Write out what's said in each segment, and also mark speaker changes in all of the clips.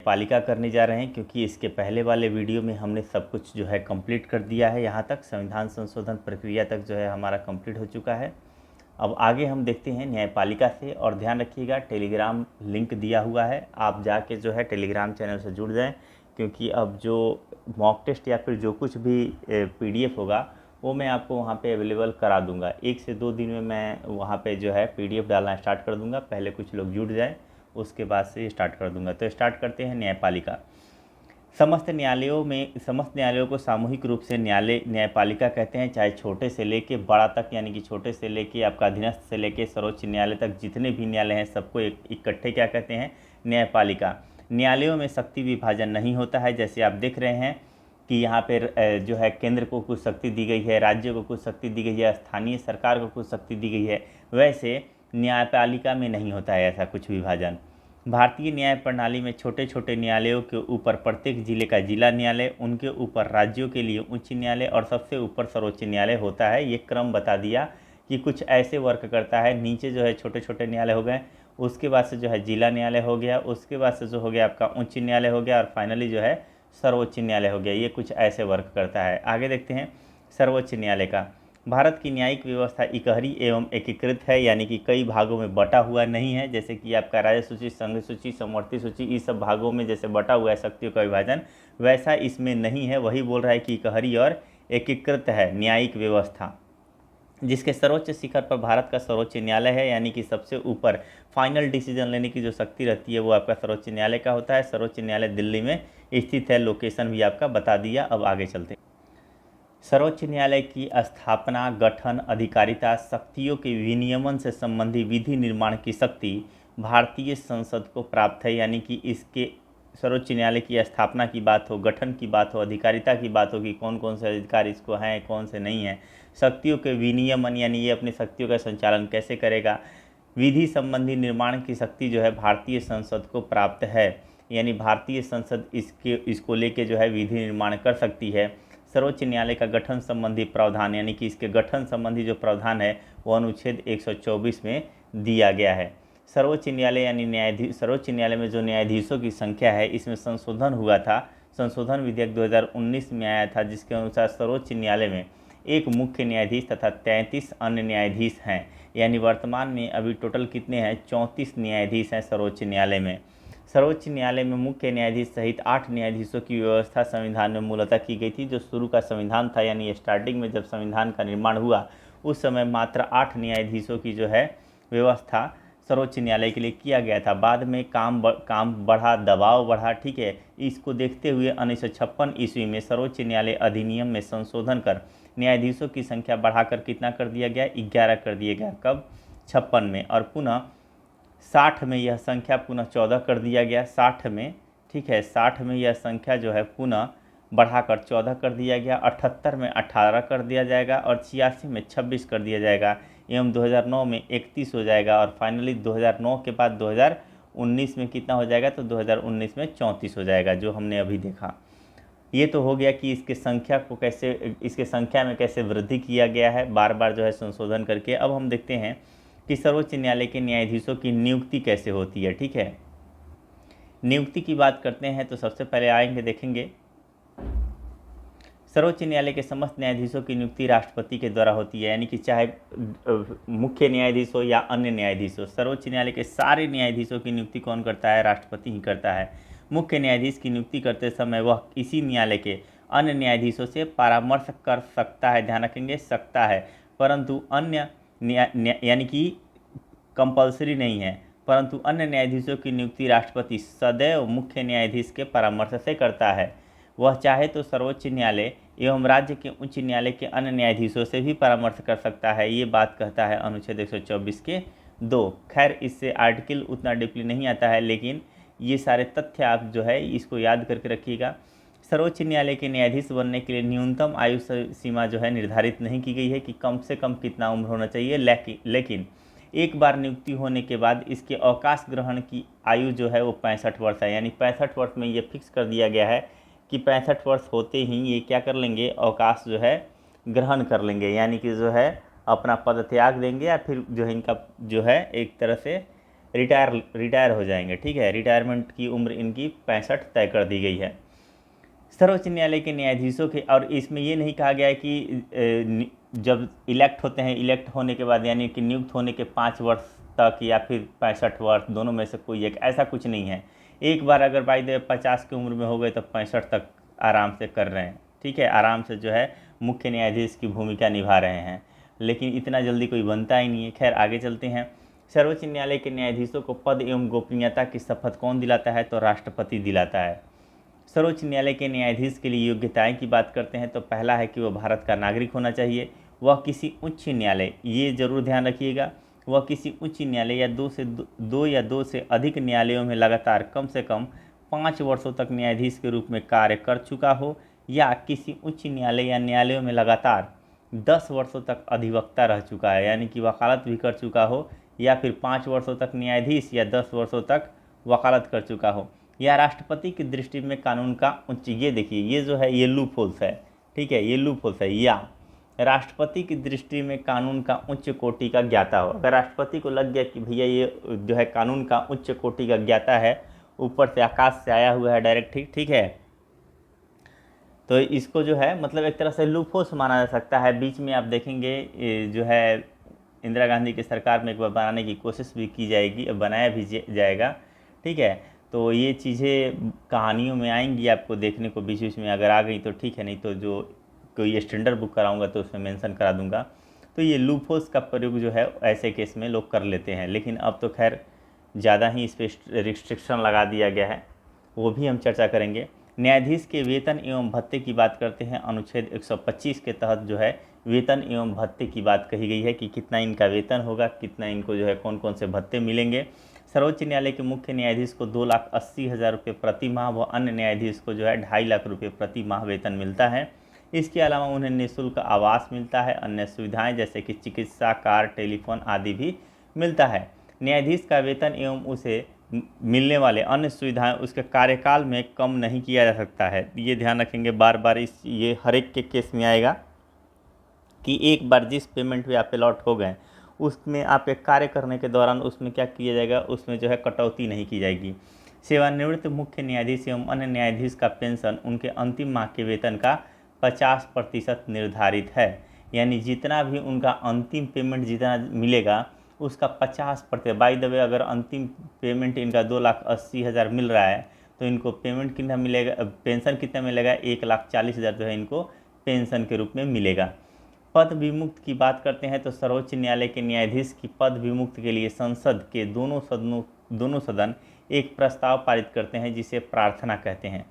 Speaker 1: पालिका करने जा रहे हैं, क्योंकि इसके पहले वाले वीडियो में हमने सब कुछ जो है कंप्लीट कर दिया है। यहाँ तक संविधान संशोधन प्रक्रिया तक जो है हमारा कंप्लीट हो चुका है। अब आगे हम देखते हैं न्यायपालिका से। और ध्यान रखिएगा, टेलीग्राम लिंक दिया हुआ है, आप जाके जो है टेलीग्राम चैनल से जुड़ जाएं, क्योंकि अब जो मॉक टेस्ट या फिर जो कुछ भी PDF होगा वो मैं आपको वहाँ पे अवेलेबल करा दूंगा। 1 से 2 दिन में मैं वहाँ पे जो है PDF डालना स्टार्ट कर दूंगा। पहले कुछ लोग जुड़ जाएं, उसके बाद से स्टार्ट कर दूंगा। तो स्टार्ट करते हैं न्यायपालिका। समस्त न्यायालयों को सामूहिक रूप से न्यायपालिका कहते हैं, चाहे छोटे से लेके बड़ा तक, यानी कि छोटे से लेके आपका अधीनस्थ से लेके सर्वोच्च न्यायालय तक जितने भी न्यायालय हैं सबको इकट्ठे क्या कहते हैं, न्यायपालिका। न्यायालयों में शक्ति विभाजन नहीं होता है। जैसे आप देख रहे हैं कि यहाँ पर जो है केंद्र को कुछ शक्ति दी गई है, राज्यों को कुछ शक्ति दी गई है, स्थानीय सरकार को कुछ शक्ति दी गई है, वैसे न्यायपालिका में नहीं होता है ऐसा कुछ विभाजन। भारतीय न्याय प्रणाली में छोटे छोटे न्यायालयों के ऊपर प्रत्येक जिले का जिला न्यायालय, उनके ऊपर राज्यों के लिए उच्च न्यायालय और सबसे ऊपर सर्वोच्च न्यायालय होता है। ये क्रम बता दिया कि कुछ ऐसे वर्क करता है। नीचे जो है छोटे छोटे न्यायालय हो गए, उसके बाद से जो है जिला न्यायालय हो गया, उसके बाद से जो हो गया आपका उच्च न्यायालय हो गया, और फाइनली जो है सर्वोच्च न्यायालय हो गया। ये कुछ ऐसे वर्क करता है। आगे देखते हैं सर्वोच्च न्यायालय का। भारत की न्यायिक व्यवस्था इकहरी एवं एकीकृत है, यानी कि कई भागों में बटा हुआ नहीं है। जैसे कि आपका राज्य सूची, संघ सूची, समवर्ती सूची, इस सब भागों में जैसे बटा हुआ है शक्तियों का विभाजन, वैसा इसमें नहीं है। वही बोल रहा है कि इकहरी और एकीकृत है न्यायिक व्यवस्था, जिसके सर्वोच्च शिखर पर भारत का सर्वोच्च न्यायालय है, यानी कि सबसे ऊपर फाइनल डिसीजन लेने की जो शक्ति रहती है वो आपका सर्वोच्च न्यायालय का होता है। सर्वोच्च न्यायालय दिल्ली में स्थित है, लोकेशन भी आपका बता दिया। अब आगे चलते हैं। सर्वोच्च न्यायालय की स्थापना, गठन, अधिकारिता, शक्तियों के विनियमन से संबंधी विधि निर्माण की शक्ति भारतीय संसद को प्राप्त है। यानी कि इसके सर्वोच्च न्यायालय की स्थापना की बात हो, गठन की बात हो, अधिकारिता की बात हो कि कौन कौन से अधिकार इसको हैं, कौन से नहीं हैं, शक्तियों के विनियमन यानी ये अपनी शक्तियों का संचालन कैसे करेगा, विधि संबंधी निर्माण की शक्ति जो है भारतीय संसद को प्राप्त है। यानी भारतीय संसद इसको लेके जो है विधि निर्माण कर सकती है। सर्वोच्च न्यायालय का गठन संबंधी प्रावधान, यानी कि इसके गठन संबंधी जो प्रावधान है वो अनुच्छेद 124 में दिया गया है। सर्वोच्च न्यायालय यानी सर्वोच्च न्यायालय में जो न्यायाधीशों की संख्या है, इसमें संशोधन हुआ था। संशोधन विधेयक 2019 में आया था, जिसके अनुसार सर्वोच्च न्यायालय में एक मुख्य न्यायाधीश तथा 33 अन्य न्यायाधीश हैं। यानी वर्तमान में अभी टोटल कितने हैं, 34 न्यायाधीश हैं सर्वोच्च न्यायालय में। सर्वोच्च न्यायालय में मुख्य न्यायाधीश सहित 8 न्यायाधीशों की व्यवस्था संविधान में मूलतः की गई थी। जो शुरू का संविधान था, यानी स्टार्टिंग में जब संविधान का निर्माण हुआ उस समय मात्र 8 न्यायाधीशों की जो है व्यवस्था सर्वोच्च न्यायालय के लिए किया गया था। बाद में काम बढ़ा, दबाव बढ़ा, ठीक है। इसको देखते हुए 1956 ईस्वी में सर्वोच्च न्यायालय अधिनियम में संशोधन कर न्यायाधीशों की संख्या बढ़ाकर कितना कर दिया गया, 11 कर दिया गया। कब, 56 में। और पुनः 60 में यह संख्या पुनः 14 कर दिया गया, 60 में, ठीक है। 60 में यह संख्या जो है पुनः बढ़ाकर 14 कर दिया गया। 78 में 18 कर दिया जाएगा, और 86 में 26 कर दिया जाएगा, एवं 2009 में 31 हो जाएगा। और फाइनली 2009 के बाद 2019 में कितना हो जाएगा, तो 2019 में 34 हो जाएगा, जो हमने अभी देखा। ये तो हो गया कि इसके संख्या में कैसे वृद्धि किया गया है, बार बार जो है संशोधन करके। अब हम देखते हैं कि सर्वोच्च न्यायालय के न्यायाधीशों की नियुक्ति कैसे होती है, ठीक है। नियुक्ति की बात करते हैं तो सबसे पहले आएंगे, देखेंगे सर्वोच्च न्यायालय के समस्त न्यायाधीशों की नियुक्ति राष्ट्रपति के द्वारा होती है। यानी कि चाहे मुख्य न्यायाधीश हो या अन्य न्यायाधीश हो, सर्वोच्च न्यायालय के सारे न्यायाधीशों की नियुक्ति कौन करता है, राष्ट्रपति ही करता है। मुख्य न्यायाधीश की नियुक्ति करते समय वह इसी न्यायालय के अन्य न्यायाधीशों से परामर्श कर सकता है, ध्यान रखेंगे सकता है, परंतु अन्य यानी कि कंपल्सरी नहीं है, परंतु अन्य न्यायाधीशों की नियुक्ति राष्ट्रपति सदैव मुख्य न्यायाधीश के परामर्श से करता है। वह चाहे तो सर्वोच्च न्यायालय एवं राज्य के उच्च न्यायालय के अन्य न्यायाधीशों से भी परामर्श कर सकता है। ये बात कहता है अनुच्छेद 124 के 2। खैर इससे आर्टिकल उतना डीपली नहीं आता है, लेकिन ये सारे तथ्य आप जो है इसको याद करके रखिएगा। सर्वोच्च न्यायालय के न्यायाधीश बनने के लिए न्यूनतम आयु सीमा जो है निर्धारित नहीं की गई है कि कम से कम कितना उम्र होना चाहिए, लेकिन एक बार नियुक्ति होने के बाद इसके अवकाश ग्रहण की आयु जो है वो 65 वर्ष है। यानी 65 वर्ष में ये फिक्स कर दिया गया है कि 65 वर्ष होते ही ये क्या कर लेंगे, अवकाश जो है ग्रहण कर लेंगे, यानी कि जो है अपना पद त्याग देंगे, या फिर जो है इनका जो है एक तरह से रिटायर हो जाएंगे। ठीक है, रिटायरमेंट की उम्र इनकी 65 तय कर दी गई है। सर्वोच्च न्यायालय के न्यायाधीशों के, और इसमें ये नहीं कहा गया है कि जब इलेक्ट होते हैं, इलेक्ट होने के बाद यानी कि नियुक्त होने के 5 वर्ष तक या फिर 65 वर्ष, दोनों में से कोई एक, ऐसा कुछ नहीं है। एक बार अगर बाई द 50 की उम्र में हो गए तो 65 तक आराम से कर रहे हैं। ठीक है, आराम से जो है मुख्य न्यायाधीश की भूमिका निभा रहे हैं, लेकिन इतना जल्दी कोई बनता ही नहीं है। खैर आगे चलते हैं। सर्वोच्च न्यायालय के न्यायाधीशों को पद एवं गोपनीयता की शपथ कौन दिलाता है? तो राष्ट्रपति दिलाता है। सर्वोच्च न्यायालय के न्यायाधीश के लिए योग्यताएं की बात करते हैं तो पहला है कि वह भारत का नागरिक होना चाहिए, वह किसी उच्च न्यायालय, ये जरूर ध्यान रखिएगा, वह किसी उच्च न्यायालय या दो से अधिक न्यायालयों में लगातार कम से कम 5 वर्षों तक न्यायाधीश के रूप में कार्य कर चुका हो, या किसी उच्च न्यायालय या न्यायालयों में लगातार 10 वर्षों तक अधिवक्ता रह चुका है, यानी कि वकालत भी कर चुका हो, या फिर 5 वर्षों तक न्यायाधीश या 10 वर्षों तक वकालत कर चुका हो, या राष्ट्रपति की दृष्टि में कानून का उच्च, ये देखिए ये जो है ये लूप होल्स है। ठीक है, ये लूप होल्स है, या राष्ट्रपति की दृष्टि में कानून का उच्च कोटि का ज्ञाता हो। अगर राष्ट्रपति को लग गया कि भैया ये जो है कानून का उच्च कोटि का ज्ञाता है, ऊपर से आकाश से आया हुआ है डायरेक्ट, ठीक है, तो इसको जो है मतलब एक तरह से लूप होल्स माना जा सकता है। बीच में आप देखेंगे जो है इंदिरा गांधी की सरकार में एक बार बनाने की कोशिश भी की जाएगी, बनाया भी जाएगा। ठीक है, तो ये चीज़ें कहानियों में आएंगी आपको देखने को, बीच बीच में अगर आ गई तो ठीक है, नहीं तो जो कोई स्टैंडर्ड बुक कराऊंगा तो उसमें मेंशन करा दूंगा। तो ये लूप होल्स का प्रयोग जो है ऐसे केस में लोग कर लेते हैं, लेकिन अब तो खैर ज़्यादा ही इस पर रिस्ट्रिक्शन लगा दिया गया है, वो भी हम चर्चा करेंगे। न्यायाधीश के वेतन एवं भत्ते की बात करते हैं। अनुच्छेद 125 के तहत जो है वेतन एवं भत्ते की बात कही गई है कि कितना इनका वेतन होगा, कितना इनको जो है कौन कौन से भत्ते मिलेंगे। सर्वोच्च न्यायालय के मुख्य न्यायाधीश को 2,80,000 रुपये प्रति माह व अन्य न्यायाधीश को जो है 2.5 लाख रुपये प्रति माह वेतन मिलता है। इसके अलावा उन्हें निःशुल्क आवास मिलता है, अन्य सुविधाएं जैसे कि चिकित्सा, कार, टेलीफोन आदि भी मिलता है। न्यायाधीश का वेतन एवं उसे मिलने वाले अन्य सुविधाएं उसके कार्यकाल में कम नहीं किया जा सकता है। ये ध्यान रखेंगे, बार बार ये हर एक के केस में आएगा कि एक बार जिस पेमेंट पे आप अलॉट हो गए उसमें आप एक कार्य करने के दौरान उसमें क्या किया जाएगा, उसमें जो है कटौती नहीं की जाएगी। सेवानिवृत्त मुख्य न्यायाधीश एवं अन्य न्यायाधीश का पेंशन उनके अंतिम माह के वेतन का 50% निर्धारित है, यानी जितना भी उनका अंतिम पेमेंट जितना मिलेगा उसका 50%। बाय द वे अगर अंतिम पेमेंट इनका 2,80,000 मिल रहा है तो इनको पेमेंट कितना मिलेगा, पेंशन कितना मिलेगा, 1,40,000 जो है इनको पेंशन के रूप में मिलेगा। पद विमुक्त की बात करते हैं तो सर्वोच्च न्यायालय के न्यायाधीश की पद विमुक्त के लिए संसद के दोनों सदन एक प्रस्ताव पारित करते हैं जिसे प्रार्थना कहते हैं,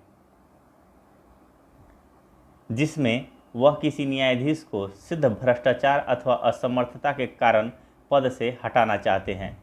Speaker 1: जिसमें वह किसी न्यायाधीश को सिद्ध भ्रष्टाचार अथवा असमर्थता के कारण पद से हटाना चाहते हैं।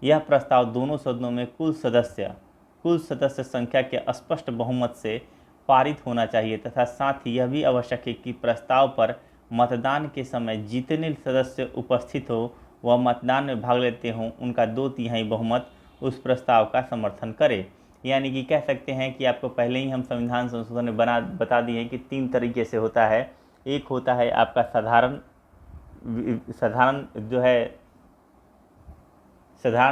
Speaker 1: यह प्रस्ताव दोनों सदनों में कुल सदस्य संख्या के स्पष्ट बहुमत से पारित होना चाहिए तथा साथ ही यह भी आवश्यक है कि प्रस्ताव पर मतदान के समय जितने सदस्य उपस्थित हो व मतदान में भाग लेते हों उनका 2/3 बहुमत उस प्रस्ताव का समर्थन करे। यानी कि कह सकते हैं कि आपको पहले ही हम संविधान संशोधन में बता दिए हैं कि 3 तरीके से होता है। एक होता है आपका साधारण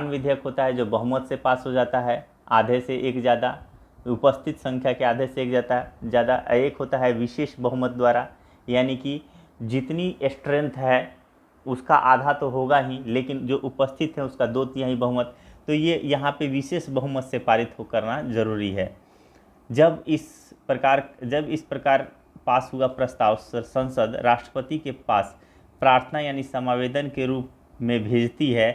Speaker 1: विधेयक होता है जो बहुमत से पास हो जाता है, आधे से एक ज़्यादा, उपस्थित संख्या के आधे से एक ज़्यादा। एक होता है विशेष बहुमत द्वारा, यानी कि जितनी स्ट्रेंथ है उसका आधा तो होगा ही, लेकिन जो उपस्थित है उसका 2/3 बहुमत। तो ये यहाँ पे विशेष बहुमत से पारित हो करना जरूरी है। जब इस प्रकार पास हुआ प्रस्ताव संसद राष्ट्रपति के पास प्रार्थना यानी समावेदन के रूप में भेजती है,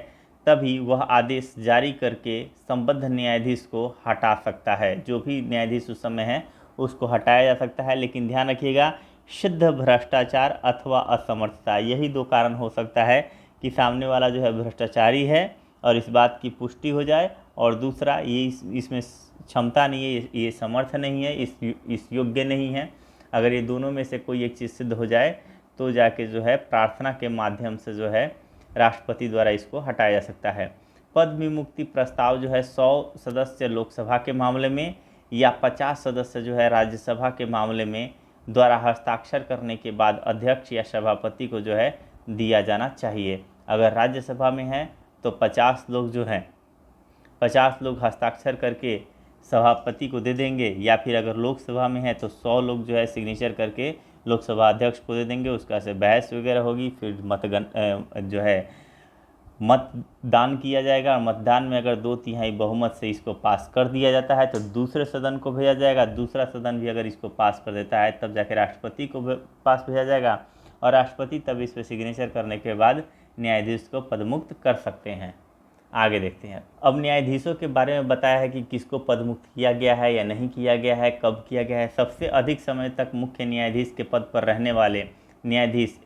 Speaker 1: तभी वह आदेश जारी करके संबद्ध न्यायाधीश को हटा सकता है। जो भी न्यायाधीश उस समय है उसको हटाया जा सकता है, लेकिन ध्यान रखिएगा सिद्ध भ्रष्टाचार अथवा असमर्थता, यही 2 कारण हो सकता है कि सामने वाला जो है भ्रष्टाचारी है और इस बात की पुष्टि हो जाए, और दूसरा ये इसमें क्षमता नहीं है, ये समर्थ नहीं है, इस योग्य नहीं है। अगर ये दोनों में से कोई एक चीज़ सिद्ध हो जाए तो जाके जो है प्रार्थना के माध्यम से जो है राष्ट्रपति द्वारा इसको हटाया जा सकता है। पद विमुक्ति प्रस्ताव जो है 100 सदस्य लोकसभा के मामले में या 50 सदस्य जो है राज्यसभा के मामले में द्वारा हस्ताक्षर करने के बाद अध्यक्ष या सभापति को जो है दिया जाना चाहिए। अगर राज्यसभा में है तो 50 लोग जो हैं 50 लोग हस्ताक्षर करके सभापति को दे देंगे, या फिर अगर लोकसभा में है तो 100 लोग जो है सिग्नेचर करके लोकसभा अध्यक्ष को दे देंगे। उसका से बहस वगैरह होगी, फिर जो है मतदान किया जाएगा। मतदान में अगर 2/3 बहुमत से इसको पास कर दिया जाता है तो दूसरे सदन को भेजा जाएगा। दूसरा सदन भी अगर इसको पास कर देता है तब जाके राष्ट्रपति को पास भेजा जाएगा, और राष्ट्रपति तब इस पर सिग्नेचर करने के बाद न्यायाधीश को पदमुक्त कर सकते हैं। आगे देखते हैं। अब न्यायाधीशों के बारे में बताया है कि किसको पदमुक्त किया गया है या नहीं किया गया है, कब किया गया है। सबसे अधिक समय तक मुख्य न्यायाधीश के पद पर रहने वाले न्यायाधीश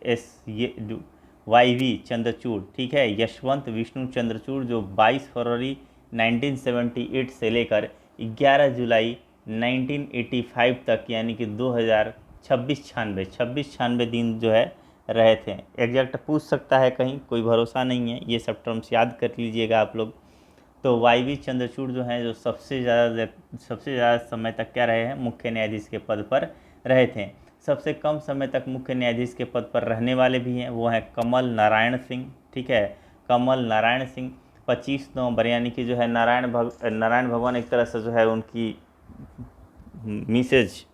Speaker 1: YV चंद्रचूड़, ठीक है, यशवंत विष्णु चंद्रचूड़, जो 22 फरवरी 1978 से लेकर 11 जुलाई 1985 तक, यानी कि 2696 दिन जो है रहे थे। एग्जैक्ट पूछ सकता है कहीं, कोई भरोसा नहीं है, ये सब टर्म्स याद कर लीजिएगा आप लोग। तो YV चंद्रचूड़ जो हैं, जो सबसे ज़्यादा समय तक क्या रहे हैं, मुख्य न्यायाधीश के पद पर रहे थे। सबसे कम समय तक मुख्य न्यायाधीश के पद पर रहने वाले भी हैं, वो हैं कमल नारायण सिंह, ठीक है, कमल नारायण सिंह। 25 नवंबर, यानी कि जो है नारायण भगवान एक तरह से जो है उनकी मिसेज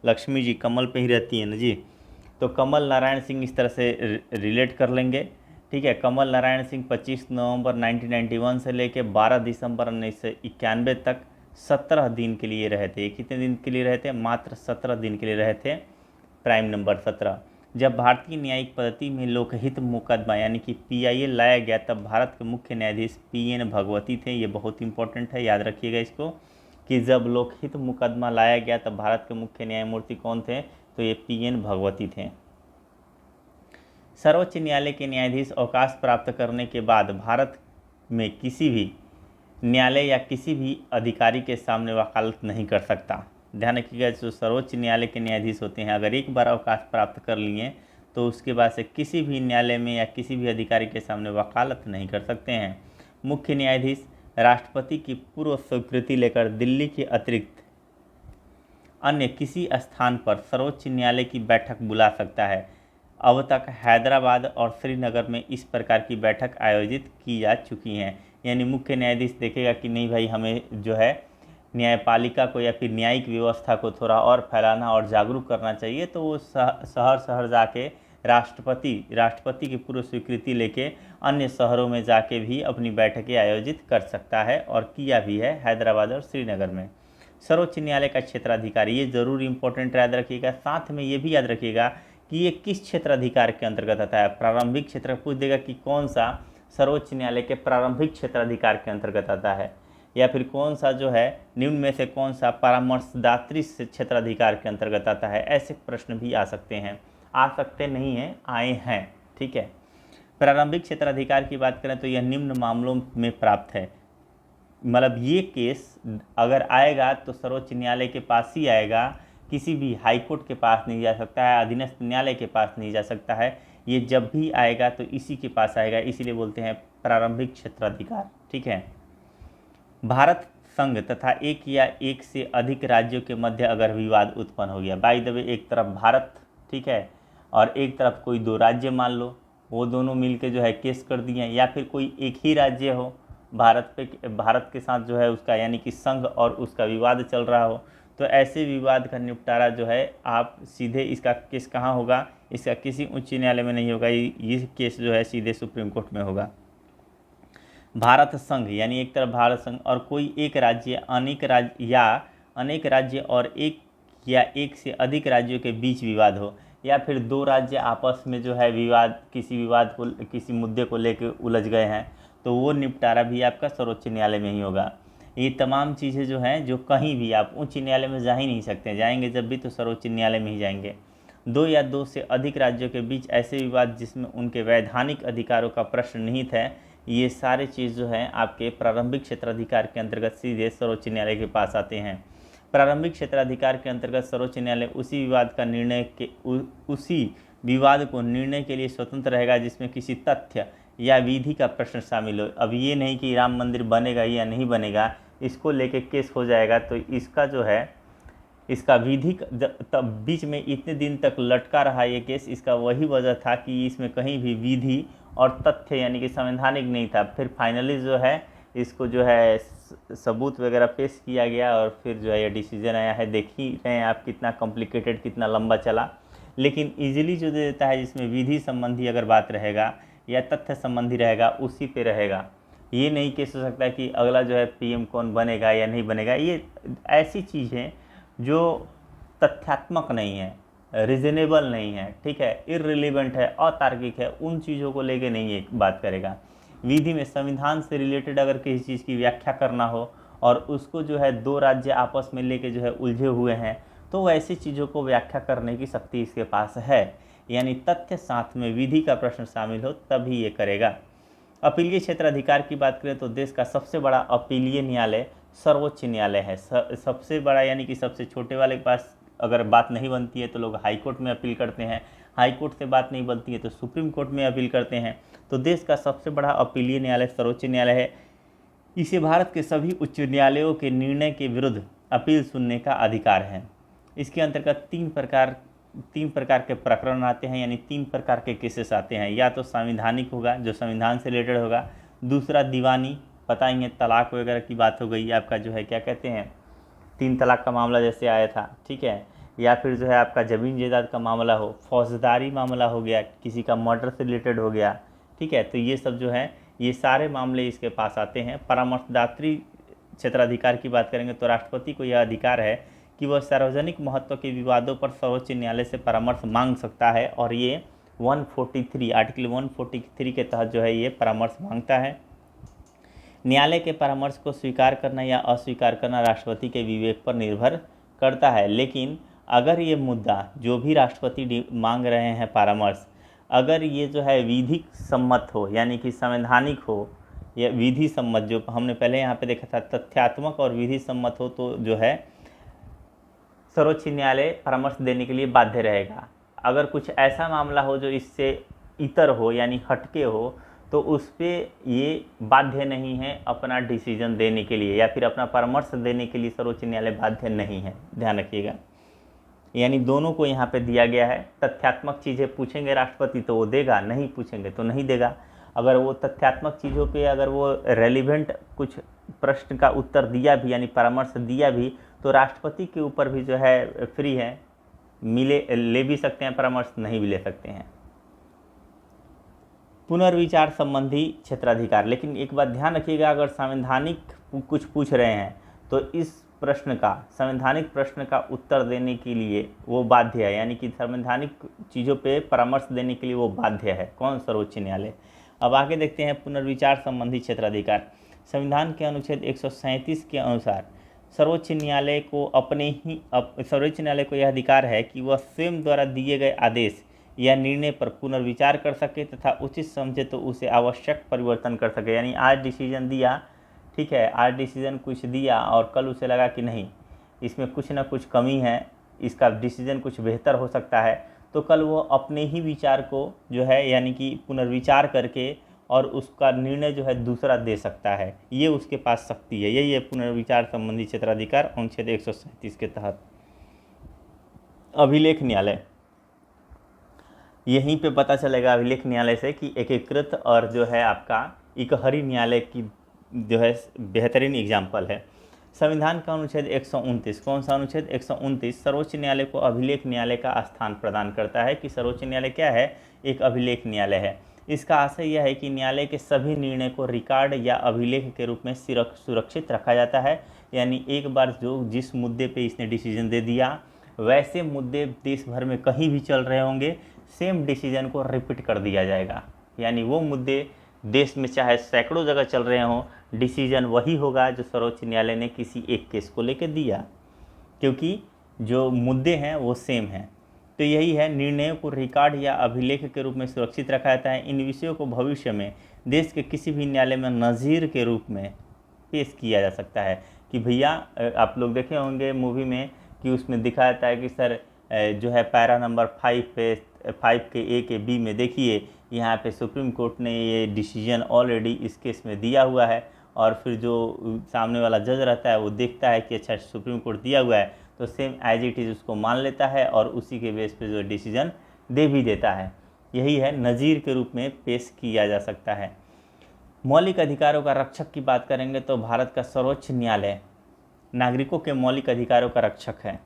Speaker 1: लक्ष्मी जी कमल पे ही रहती है ना जी, तो कमल नारायण सिंह इस तरह से रिलेट कर लेंगे, ठीक है। कमल नारायण सिंह 25 नवंबर 1991 से लेकर 12 दिसंबर 1991 तक 17 दिन के लिए रहे थे। ये कितने दिन के लिए रहे थे? मात्र 17 दिन के लिए रहे थे। Prime number 17। जब भारतीय न्यायिक पद्धति में लोकहित मुकदमा यानी कि PIL लाया गया तब भारत के मुख्य न्यायाधीश PN भगवती थे। ये बहुत इंपॉर्टेंट है, याद रखिएगा इसको, कि जब लोकहित मुकदमा लाया गया तब भारत के मुख्य न्यायमूर्ति कौन थे? तो ये PN भगवती थे। सर्वोच्च न्यायालय के न्यायाधीश अवकाश प्राप्त करने के बाद भारत में किसी भी न्यायालय या किसी भी अधिकारी के सामने वकालत नहीं कर सकता। ध्यान रखिएगा, जो सर्वोच्च न्यायालय के न्यायाधीश होते हैं, अगर एक बार अवकाश प्राप्त कर लिए तो उसके बाद से किसी भी न्यायालय में या किसी भी अधिकारी के सामने वकालत नहीं कर सकते हैं। मुख्य न्यायाधीश राष्ट्रपति की पूर्व स्वीकृति लेकर दिल्ली के अतिरिक्त अन्य किसी स्थान पर सर्वोच्च न्यायालय की बैठक बुला सकता है। अब तक हैदराबाद और श्रीनगर में इस प्रकार की बैठक आयोजित की जा चुकी हैं। यानी मुख्य न्यायाधीश देखेगा कि नहीं भाई, हमें जो है न्यायपालिका को या फिर न्यायिक व्यवस्था को थोड़ा और फैलाना और जागरूक करना चाहिए, तो वो शहर जाके राष्ट्रपति की पूर्व स्वीकृति लेके अन्य शहरों में जाके भी अपनी बैठकें आयोजित कर सकता है, और किया भी है हैदराबाद और श्रीनगर में। सर्वोच्च न्यायालय का क्षेत्राधिकार, ये जरूर इंपॉर्टेंट याद रखिएगा। साथ में ये भी याद रखिएगा कि ये किस क्षेत्राधिकार के अंतर्गत आता है। प्रारंभिक क्षेत्र पूछ देगा कि कौन सा सर्वोच्च न्यायालय के प्रारंभिक क्षेत्राधिकार के अंतर्गत आता है, या फिर कौन सा जो है निम्न में से कौन सा परामर्शदात्री क्षेत्राधिकार के अंतर्गत आता है। ऐसे प्रश्न भी आ सकते हैं, आ सकते नहीं हैं, आए हैं, ठीक है। प्रारंभिक क्षेत्राधिकार की बात करें तो यह निम्न मामलों में प्राप्त है। मतलब ये केस अगर आएगा तो सर्वोच्च न्यायालय के पास ही आएगा, किसी भी हाईकोर्ट के पास नहीं जा सकता है, अधीनस्थ न्यायालय के पास नहीं जा सकता है। ये जब भी आएगा तो इसी के पास आएगा, इसीलिए बोलते हैं प्रारंभिक क्षेत्राधिकार, ठीक है। भारत संघ तथा एक या एक से अधिक राज्यों के मध्य अगर विवाद उत्पन्न हो गया, बाय द वे एक तरफ भारत, ठीक है, और एक तरफ कोई 2 राज्य मान लो, वो दोनों मिलके जो है केस कर दिए, या फिर कोई एक ही राज्य हो भारत के साथ जो है उसका यानी कि संघ और उसका विवाद चल रहा हो, तो ऐसे विवाद का निपटारा जो है आप सीधे, इसका केस कहाँ होगा? इसका किसी उच्च न्यायालय में नहीं होगा, ये केस जो है सीधे सुप्रीम कोर्ट में होगा। भारत संघ यानी एक तरफ भारत संघ और कोई एक राज्य अनेक राज्य और एक या एक से अधिक राज्यों के बीच विवाद हो, या फिर 2 राज्य आपस में जो है किसी मुद्दे को लेकर उलझ गए हैं, तो वो निपटारा भी आपका सर्वोच्च न्यायालय में ही होगा। ये तमाम चीज़ें जो हैं, जो कहीं भी आप उच्च न्यायालय में जा ही नहीं सकते, जाएंगे जब भी तो सर्वोच्च न्यायालय में ही जाएंगे। 2 या 2 से अधिक राज्यों के बीच ऐसे विवाद जिसमें उनके वैधानिक अधिकारों का प्रश्न निहित है, ये सारे चीज़ जो हैं आपके प्रारंभिक क्षेत्राधिकार के अंतर्गत सीधे सर्वोच्च न्यायालय के पास आते हैं। प्रारंभिक क्षेत्राधिकार के अंतर्गत सर्वोच्च न्यायालय उसी विवाद को निर्णय के लिए स्वतंत्र रहेगा जिसमें किसी तथ्य या विधि का प्रश्न शामिल हो। अब ये नहीं कि राम मंदिर बनेगा या नहीं बनेगा, इसको लेके केस हो जाएगा, तो इसका जो है इसका विधि तब बीच में इतने दिन तक लटका रहा ये केस, इसका वही वजह था कि इसमें कहीं भी विधि और तथ्य यानी कि संवैधानिक नहीं था। फिर फाइनली जो है इसको जो है सबूत वगैरह पेश किया गया और फिर जो है ये डिसीजन आया है। देख ही रहे हैं आप कितना कॉम्प्लिकेटेड, कितना लंबा चला, लेकिन इजीली जो दे देता है, जिसमें विधि संबंधी अगर बात रहेगा या तथ्य संबंधी रहेगा उसी पे रहेगा। ये नहीं केस हो सकता कि अगला जो है पीएम कौन बनेगा या नहीं बनेगा। ये ऐसी चीज़ है जो तथ्यात्मक नहीं है, रीजनेबल नहीं है, ठीक है, इररिलेवेंट है, अतार्किक है, उन चीज़ों को लेके नहीं ये बात करेगा। विधि में संविधान से रिलेटेड अगर किसी चीज़ की व्याख्या करना हो और उसको जो है दो राज्य आपस में लेके जो है उलझे हुए हैं, तो ऐसी चीज़ों को व्याख्या करने की शक्ति इसके पास है। यानी तथ्य साथ में विधि का प्रश्न शामिल हो तभी ये करेगा। अपीलीय क्षेत्र अधिकार की बात करें तो देश का सबसे बड़ा अपीलीय न्यायालय सर्वोच्च न्यायालय है। सबसे बड़ा यानी कि सबसे छोटे वाले के पास अगर बात नहीं बनती है तो लोग हाई कोर्ट में अपील करते हैं, हाई कोर्ट से बात नहीं बनती है तो सुप्रीम कोर्ट में अपील करते हैं। तो देश का सबसे बड़ा अपीलीय न्यायालय सर्वोच्च न्यायालय है। इसे भारत के सभी उच्च न्यायालयों के निर्णय के विरुद्ध अपील सुनने का अधिकार है। इसके अंतर्गत तीन प्रकार के प्रकरण आते हैं, यानी तीन प्रकार के केसेस आते हैं। या तो संवैधानिक होगा, जो संविधान से रिलेटेड होगा। दूसरा दीवानी, पता ही है, तलाक वगैरह की बात हो गई, आपका जो है क्या कहते हैं 3 तलाक का मामला जैसे आया था, ठीक है। या फिर जो है आपका ज़मीन जायदाद का मामला हो, फौजदारी मामला हो गया, किसी का मर्डर से रिलेटेड हो गया, ठीक है। तो ये सब जो है ये सारे मामले इसके पास आते हैं। परामर्शदात्री क्षेत्राधिकार की बात करेंगे तो राष्ट्रपति को यह अधिकार है कि वह सार्वजनिक महत्व के विवादों पर सर्वोच्च न्यायालय से परामर्श मांग सकता है, और ये 143 आर्टिकल 143 के तहत जो है ये परामर्श मांगता है। न्यायालय के परामर्श को स्वीकार करना या अस्वीकार करना राष्ट्रपति के विवेक पर निर्भर करता है। लेकिन अगर ये मुद्दा जो भी राष्ट्रपति मांग रहे हैं परामर्श, अगर ये जो है विधिक सम्मत हो, यानी कि संवैधानिक हो या विधि सम्मत, जो हमने पहले यहाँ पे देखा था तथ्यात्मक और विधि सम्मत हो, तो जो है सर्वोच्च न्यायालय परामर्श देने के लिए बाध्य रहेगा। अगर कुछ ऐसा मामला हो जो इससे इतर हो यानी हटके हो, तो उस पर ये बाध्य नहीं है अपना डिसीजन देने के लिए या फिर अपना परामर्श देने के लिए सर्वोच्च न्यायालय बाध्य नहीं है, ध्यान रखिएगा। यानी दोनों को यहाँ पे दिया गया है। तथ्यात्मक चीज़ें पूछेंगे राष्ट्रपति तो वो देगा, नहीं पूछेंगे तो नहीं देगा। अगर वो तथ्यात्मक चीज़ों पे अगर वो रेलिवेंट कुछ प्रश्न का उत्तर दिया भी यानी परामर्श दिया भी, तो राष्ट्रपति के ऊपर भी जो है फ्री है, ले भी सकते हैं परामर्श, नहीं भी ले सकते हैं। पुनर्विचार संबंधी क्षेत्राधिकार, लेकिन एक बात ध्यान रखिएगा, अगर संवैधानिक कुछ पूछ रहे हैं तो इस प्रश्न का, संवैधानिक प्रश्न का उत्तर देने के लिए वो बाध्य है, यानी कि संवैधानिक चीज़ों पे परामर्श देने के लिए वो बाध्य है। कौन? सर्वोच्च न्यायालय। अब आगे देखते हैं पुनर्विचार संबंधी क्षेत्राधिकार। संविधान के अनुच्छेद 137 के अनुसार सर्वोच्च न्यायालय को यह अधिकार है कि वह स्वयं द्वारा दिए गए आदेश या निर्णय पर पुनर्विचार कर सके तथा उचित समझे तो उसे आवश्यक परिवर्तन कर सके। यानी आज डिसीजन दिया, ठीक है, आज डिसीजन कुछ दिया और कल उसे लगा कि नहीं इसमें कुछ ना कुछ कमी है, इसका डिसीजन कुछ बेहतर हो सकता है, तो कल वो अपने ही विचार को जो है यानी कि पुनर्विचार करके और उसका निर्णय जो है दूसरा दे सकता है। ये उसके पास शक्ति है। यही है पुनर्विचार संबंधी क्षेत्राधिकार अनुच्छेद 137 के तहत। अभिलेख न्यायालय, यहीं पे पता चलेगा अभिलेख न्यायालय से कि एकीकृत और जो है आपका इकहरी न्यायालय की जो है बेहतरीन एग्जाम्पल है। संविधान का अनुच्छेद 129, कौन सा अनुच्छेद? 129 सर्वोच्च न्यायालय को अभिलेख न्यायालय का स्थान प्रदान करता है कि सर्वोच्च न्यायालय क्या है? एक अभिलेख न्यायालय है। इसका आशय यह है कि न्यायालय के सभी निर्णय को रिकॉर्ड या अभिलेख के रूप में सुरक्षित रखा जाता है। यानी एक बार जिस मुद्दे पे इसने डिसीजन दे दिया, वैसे मुद्दे देश भर में कहीं भी चल रहे होंगे, सेम डिसीजन को रिपीट कर दिया जाएगा। यानी वो मुद्दे देश में चाहे सैकड़ों जगह चल रहे हों, डिसीजन वही होगा जो सर्वोच्च न्यायालय ने किसी एक केस को लेकर दिया, क्योंकि जो मुद्दे हैं वो सेम हैं। तो यही है, निर्णयों को रिकॉर्ड या अभिलेख के रूप में सुरक्षित रखा जाता है। इन विषयों को भविष्य में देश के किसी भी न्यायालय में नज़ीर के रूप में पेश किया जा सकता है। कि भैया आप लोग देखे होंगे मूवी में कि उसमें दिखाया जाता है कि सर जो है पैरा नंबर 5 के ए के बी में देखिए यहाँ पे सुप्रीम कोर्ट ने ये डिसीजन ऑलरेडी इस केस में दिया हुआ है, और फिर जो सामने वाला जज रहता है वो देखता है कि अच्छा सुप्रीम कोर्ट दिया हुआ है, तो सेम एज इट इज़ उसको मान लेता है और उसी के बेस पे जो डिसीजन दे भी देता है। यही है, नज़ीर के रूप में पेश किया जा सकता है। मौलिक अधिकारों का रक्षक की बात करेंगे तो भारत का सर्वोच्च न्यायालय नागरिकों के मौलिक अधिकारों का रक्षक है।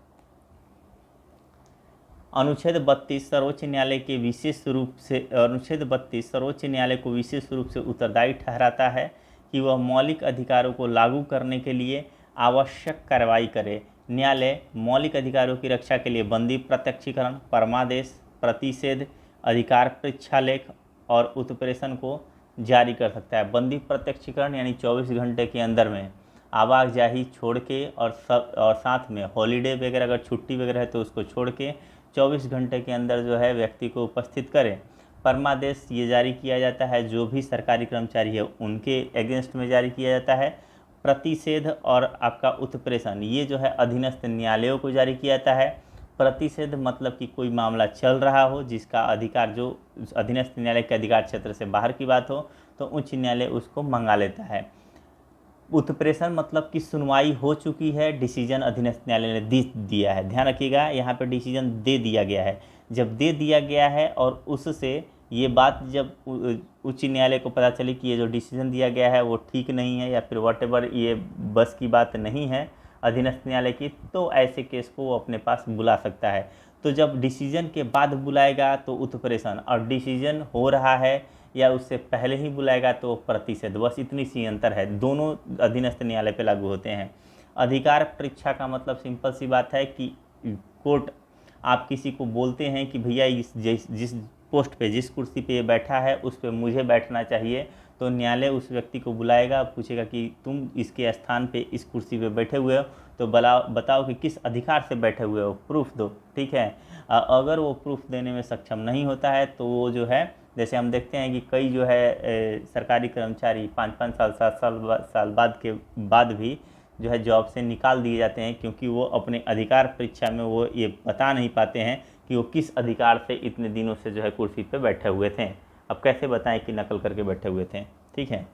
Speaker 1: अनुच्छेद 32 सर्वोच्च न्यायालय के विशेष रूप से अनुच्छेद 32 सर्वोच्च न्यायालय को विशेष रूप से उत्तरदायी ठहराता है कि वह मौलिक अधिकारों को लागू करने के लिए आवश्यक कार्रवाई करे। न्यायालय मौलिक अधिकारों की रक्षा के लिए बंदी प्रत्यक्षीकरण, परमादेश, प्रतिषेध, अधिकार परीक्षालेख और उत्प्रेषण को जारी कर सकता है। बंदी प्रत्यक्षीकरण यानी 24 घंटे के अंदर में आवाजाही छोड़ के और साथ में हॉलीडे वगैरह अगर छुट्टी वगैरह है तो उसको छोड़ के 24 घंटे के अंदर जो है व्यक्ति को उपस्थित करें। परमादेश ये जारी किया जाता है जो भी सरकारी कर्मचारी है उनके एगेंस्ट में जारी किया जाता है। प्रतिषेध और आपका उत्प्रेषण ये जो है अधीनस्थ न्यायालयों को जारी किया जाता है। प्रतिषेध मतलब कि कोई मामला चल रहा हो जिसका अधिकार जो अधीनस्थ न्यायालय के अधिकार क्षेत्र से बाहर की बात हो तो उच्च न्यायालय उसको मंगा लेता है। उत्प्रेषण मतलब कि सुनवाई हो चुकी है, डिसीजन अधीनस्थ न्यायालय ने दिया है। ध्यान रखिएगा यहाँ पे डिसीजन दे दिया गया है। जब दे दिया गया है और उससे ये बात जब उच्च न्यायालय को पता चली कि ये जो डिसीजन दिया गया है वो ठीक नहीं है या फिर व्हाटएवर ये बस की बात नहीं है अधीनस्थ न्यायालय की, तो ऐसे केस को वो अपने पास बुला सकता है। तो जब डिसीजन के बाद बुलाएगा तो उत्प्रेषण, और डिसीजन हो रहा है या उससे पहले ही बुलाएगा तो प्रतिषेध। बस इतनी सी अंतर है, दोनों अधीनस्थ न्यायालय पे लागू होते हैं। अधिकार परीक्षा का मतलब सिंपल सी बात है कि कोर्ट आप किसी को बोलते हैं कि भैया जिस पोस्ट पे जिस कुर्सी पे ये बैठा है उस पे मुझे बैठना चाहिए, तो न्यायालय उस व्यक्ति को बुलाएगा, पूछेगा कि तुम इसके स्थान पे इस कुर्सी पे बैठे हुए हो तो बताओ कि किस अधिकार से बैठे हुए हो, प्रूफ दो। ठीक है, अगर वो प्रूफ देने में सक्षम नहीं होता है तो वो जो है, जैसे हम देखते हैं कि कई जो है सरकारी कर्मचारी 5-5 साल 7 साल बाद के बाद भी जो है जॉब से निकाल दिए जाते हैं क्योंकि वो अपने अधिकार परीक्षा में वो ये बता नहीं पाते हैं कि वो किस अधिकार से इतने दिनों से जो है कुर्सी पे बैठे हुए थे। अब कैसे बताएं कि नकल करके बैठे हुए थे। ठीक है,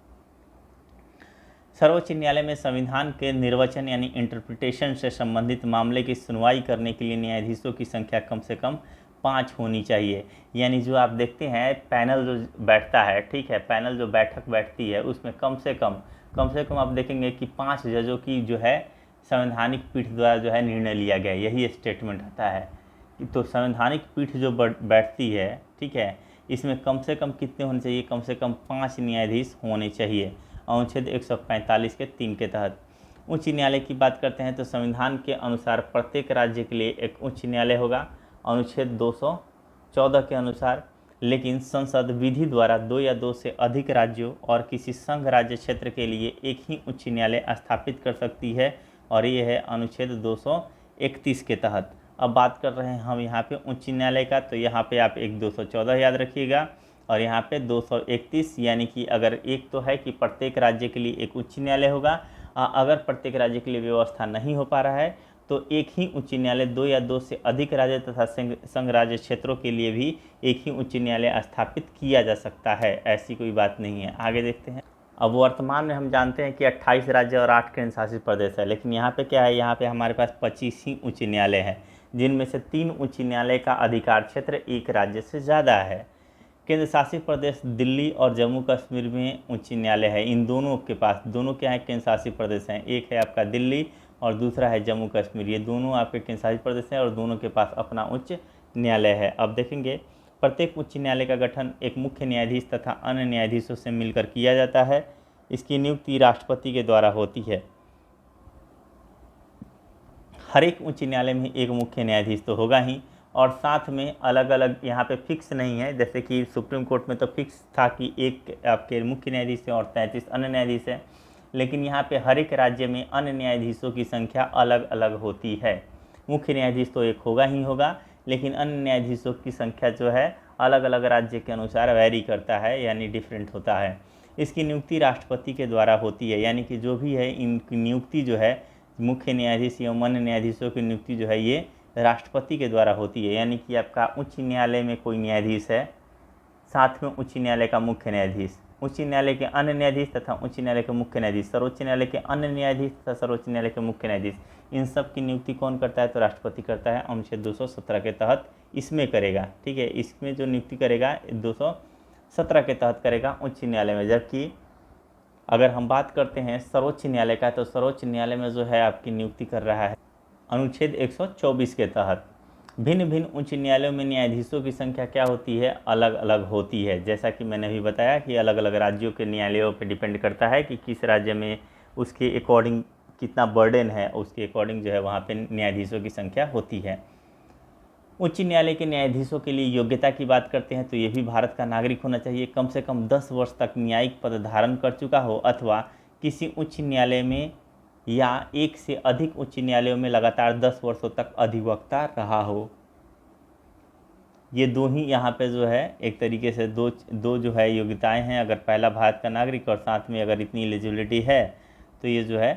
Speaker 1: सर्वोच्च न्यायालय में संविधान के निर्वचन यानी इंटरप्रिटेशन से संबंधित मामले की सुनवाई करने के लिए न्यायाधीशों की संख्या कम से कम 5 होनी चाहिए। यानी जो आप देखते हैं पैनल जो बैठता है, ठीक है, पैनल जो बैठक बैठती है उसमें कम से कम आप देखेंगे कि 5 जजों की जो है संवैधानिक पीठ द्वारा जो है निर्णय लिया गया, यही स्टेटमेंट आता है। तो संवैधानिक पीठ जो बैठती है, ठीक है, इसमें कम से कम कितने होने चाहिए? कम से कम 5 न्यायाधीश होने चाहिए अनुच्छेद 145 के 3 के तहत। उच्च न्यायालय की बात करते हैं तो संविधान के अनुसार प्रत्येक राज्य के लिए एक उच्च न्यायालय होगा अनुच्छेद 214 के अनुसार, लेकिन संसद विधि द्वारा 2 या 2 से अधिक राज्यों और किसी संघ राज्य क्षेत्र के लिए एक ही उच्च न्यायालय स्थापित कर सकती है और ये है अनुच्छेद 231 के तहत। अब बात कर रहे हैं हम यहाँ पे उच्च न्यायालय का, तो यहाँ पे आप एक 214 याद रखिएगा और यहाँ पे 231, यानी कि अगर एक तो है कि प्रत्येक राज्य के लिए एक उच्च न्यायालय होगा, अगर प्रत्येक राज्य के लिए व्यवस्था नहीं हो पा रहा है तो एक ही उच्च न्यायालय 2 या 2 से अधिक राज्य तथा संघ राज्य क्षेत्रों के लिए भी एक ही उच्च न्यायालय स्थापित किया जा सकता है, ऐसी कोई बात नहीं है। आगे देखते हैं। अब वर्तमान में हम जानते हैं कि 28 राज्य और 8 केंद्र शासित प्रदेश है, लेकिन यहाँ पे क्या है, यहाँ पे हमारे पास 25 ही उच्च न्यायालय हैं, जिनमें से 3 उच्च न्यायालय का अधिकार क्षेत्र एक राज्य से ज़्यादा है। केंद्र शासित प्रदेश दिल्ली और जम्मू कश्मीर में उच्च न्यायालय है। इन दोनों के पास, दोनों क्या है, केंद्र शासित प्रदेश हैं, एक है आपका दिल्ली और दूसरा है जम्मू कश्मीर। ये दोनों आपके केंद्र शासित प्रदेश हैं और दोनों के पास अपना उच्च न्यायालय है। अब देखेंगे, प्रत्येक उच्च न्यायालय का गठन एक मुख्य न्यायाधीश तथा अन्य न्यायाधीशों से मिलकर किया जाता है। इसकी नियुक्ति राष्ट्रपति के द्वारा होती है। हर एक उच्च न्यायालय में एक मुख्य न्यायाधीश तो होगा ही, और साथ में अलग अलग, यहाँ पे फिक्स नहीं है, जैसे कि सुप्रीम कोर्ट में तो फिक्स था कि एक आपके मुख्य न्यायाधीश हैं और 33 अन्य न्यायाधीश हैं, लेकिन यहाँ पे हर एक राज्य में अन्य न्यायाधीशों की संख्या अलग अलग होती है। मुख्य न्यायाधीश तो एक होगा ही होगा, लेकिन अन्य न्यायाधीशों की संख्या जो है अलग अलग राज्य के अनुसार वैरी करता है, यानी डिफरेंट होता है। इसकी नियुक्ति राष्ट्रपति के द्वारा होती है, यानी कि जो भी है इनकी नियुक्ति जो है मुख्य न्यायाधीश एवं अन्य न्यायाधीशों की नियुक्ति जो है ये राष्ट्रपति के द्वारा होती है। यानी कि आपका उच्च न्यायालय में कोई न्यायाधीश है, साथ में उच्च न्यायालय का मुख्य न्यायाधीश, उच्च न्यायालय के अन्य न्यायाधीश तथा उच्च न्यायालय के मुख्य न्यायाधीश, सर्वोच्च न्यायालय के अन्य न्यायाधीश तथा सर्वोच्च न्यायालय के मुख्य न्यायाधीश, इन सब की नियुक्ति कौन करता है? तो राष्ट्रपति करता है। अनुच्छेद 217 के तहत इसमें करेगा। ठीक है, इसमें जो नियुक्ति करेगा 217 के तहत करेगा उच्च न्यायालय में। जबकि अगर हम बात करते हैं सर्वोच्च न्यायालय का, तो सर्वोच्च न्यायालय में जो है आपकी नियुक्ति कर रहा है अनुच्छेद 124 के तहत। भिन्न भिन्न उच्च न्यायालयों में न्यायाधीशों की संख्या क्या होती है? अलग अलग होती है। जैसा कि मैंने अभी बताया कि अलग अलग राज्यों के न्यायालयों पर डिपेंड करता है कि किस राज्य में उसके अकॉर्डिंग कितना बर्डन है, उसके अकॉर्डिंग जो है वहाँ पे न्यायाधीशों की संख्या होती है। उच्च न्यायालय के न्यायाधीशों के लिए योग्यता की बात करते हैं तो ये भी भारत का नागरिक होना चाहिए, कम से कम 10 वर्ष तक न्यायिक पद धारण कर चुका हो अथवा किसी उच्च न्यायालय में या एक से अधिक उच्च न्यायालयों में लगातार 10 वर्षों तक अधिवक्ता रहा हो। ये दो ही यहाँ पे जो है एक तरीके से दो जो है योग्यताएं हैं। अगर पहला भारत का नागरिक और साथ में अगर इतनी एलिजिबिलिटी है तो ये जो है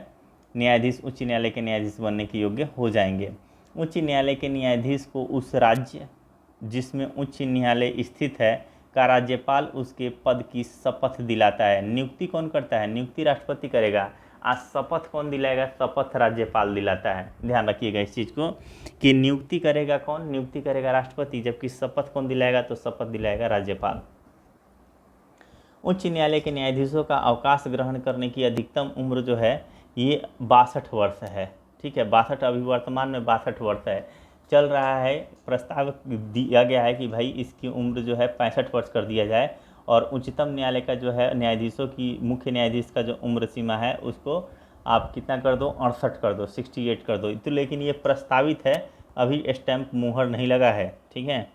Speaker 1: न्यायाधीश उच्च न्यायालय के न्यायाधीश बनने के योग्य हो जाएंगे। उच्च न्यायालय के न्यायाधीश को उस राज्य जिसमें उच्च न्यायालय स्थित है का राज्यपाल उसके पद की शपथ दिलाता है। नियुक्ति कौन करता है? नियुक्ति राष्ट्रपति करेगा। आज शपथ कौन दिलाएगा? शपथ राज्यपाल दिलाता है। ध्यान रखिएगा इस चीज़ को कि नियुक्ति करेगा कौन? नियुक्ति करेगा राष्ट्रपति, जबकि शपथ कौन दिलाएगा? तो शपथ दिलाएगा राज्यपाल। उच्च न्यायालय के न्यायाधीशों का अवकाश ग्रहण करने की अधिकतम उम्र जो है ये 62 वर्ष है। ठीक है, 62 अभी वर्तमान में 62 वर्ष है। चल रहा है, प्रस्ताव दिया गया है कि भाई इसकी उम्र जो है 65 वर्ष कर दिया जाए और उच्चतम न्यायालय का जो है न्यायाधीशों की मुख्य न्यायाधीश का जो उम्र सीमा है उसको आप कितना कर दो? 68 कर दो, 68 कर दो। तो लेकिन ये प्रस्तावित है, अभी स्टैंप मुहर नहीं लगा है। ठीक है,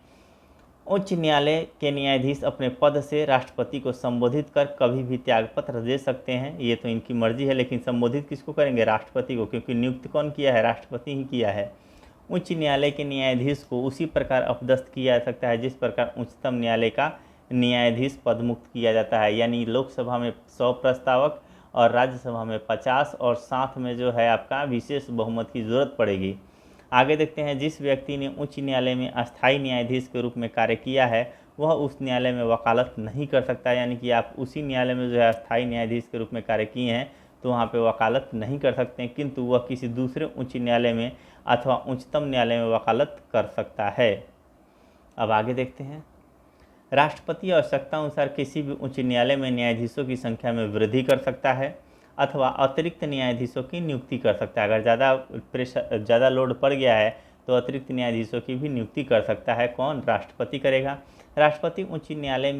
Speaker 1: उच्च न्यायालय के न्यायाधीश अपने पद से राष्ट्रपति को संबोधित कर कभी भी त्यागपत्र दे सकते हैं। ये तो इनकी मर्जी है, लेकिन संबोधित किसको करेंगे? राष्ट्रपति को, क्योंकि नियुक्त कौन किया है? राष्ट्रपति ही किया है। उच्च न्यायालय के न्यायाधीश को उसी प्रकार अपदस्थ किया जा सकता है जिस प्रकार उच्चतम न्यायालय का न्यायाधीश पदमुक्त किया जाता है। यानी लोकसभा में 100 प्रस्तावक और राज्यसभा में 50 और साथ में जो है आपका विशेष बहुमत की जरूरत पड़ेगी। आगे देखते हैं, जिस व्यक्ति ने उच्च न्यायालय में अस्थायी न्यायाधीश के रूप में कार्य किया है वह उस न्यायालय में वकालत नहीं कर सकता। यानी कि आप उसी न्यायालय में जो है अस्थायी न्यायाधीश के रूप में कार्य किए हैं तो वहाँ पे वकालत नहीं कर सकते, किंतु वह किसी दूसरे उच्च न्यायालय में अथवा उच्चतम न्यायालय में वकालत कर सकता है। अब आगे देखते हैं, राष्ट्रपति आवश्यकता अनुसार किसी भी उच्च न्यायालय में न्यायाधीशों की संख्या में वृद्धि कर सकता है अथवा अतिरिक्त न्यायाधीशों की नियुक्ति कर सकता है। अगर ज़्यादा लोड पड़ गया है तो अतिरिक्त न्यायाधीशों की भी नियुक्ति कर सकता है। कौन? राष्ट्रपति करेगा। राष्ट्रपति उच्च न्यायालय